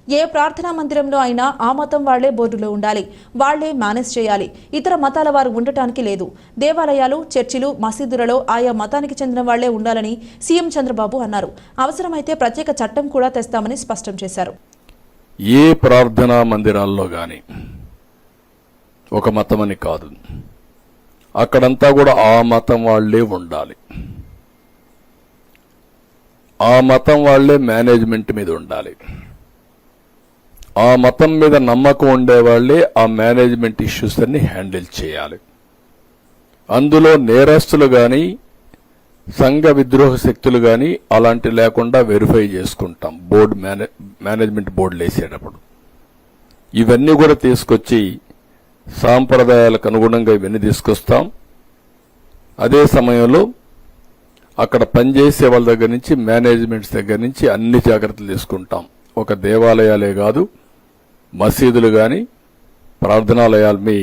ఏ ప్రార్థనా మందిరంలో అయినా ఆ మతం వాళ్లే బోర్డులో ఉండాలి, వాళ్లే మేనేజ్ చేయాలి. ఇతర మతాల వారు ఉండటానికి లేదు. దేవాలయాలు, చర్చిలు, మసీదులలో ఆయా మతానికి చెందిన వాళ్లే ఉండాలని సీఎం చంద్రబాబు అన్నారు. అవసరమైతే ప్రత్యేక చట్టం కూడా తెస్తామని స్పష్టం చేశారు. ఏ ప్రార్థనా మందిరాల్లో గాని ఒక మతమని కాదు, అక్కడంతా కూడా ఆ మతం వాళ్లే ఉండాలి. ఆ మతం వాళ్లే మేనేజ్మెంట్ మీద ఉండాలి. ఆ మతం మీద నమ్మకం ఉండేవాళ్లే ఆ మేనేజ్మెంట్ ఇష్యూస్ అన్ని హ్యాండిల్ చేయాలి. అందులో నేరస్తులు గాని, సంఘ విద్రోహ శక్తులు గాని అలాంటి లేకుండా వెరిఫై చేసుకుంటాం బోర్డు మేనేజ్మెంట్ బోర్డులు వేసేటప్పుడు. ఇవన్నీ కూడా తీసుకొచ్చి సాంప్రదాయాలకు అనుగుణంగా ఇవన్నీ తీసుకొస్తాం. అదే సమయంలో అక్కడ పనిచేసే వాళ్ళ దగ్గర నుంచి, మేనేజ్మెంట్స్ దగ్గర నుంచి అన్ని జాగ్రత్తలు తీసుకుంటాం. ఒక దేవాలయాలే కాదు, మసీదులు గాని, ప్రార్థనాలయాలు, మీ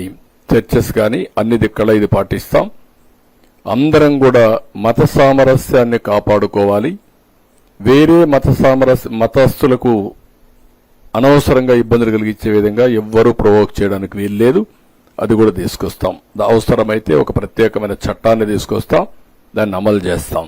చర్చెస్ గాని అన్ని దిక్కల ఇది పాటిస్తాం. అందరం కూడా మత సామరస్యాన్ని కాపాడుకోవాలి. వేరే మతస్థులకు అనవసరంగా ఇబ్బందులు కలిగించే విధంగా ఎవ్వరూ ప్రొవోక్ చేయడానికి వీల్లేదు. అది కూడా తీసుకొస్తాం. అవసరమైతే ఒక ప్రత్యేకమైన చట్టాన్ని తీసుకొస్తాం, దాన్ని అమలు చేస్తాం.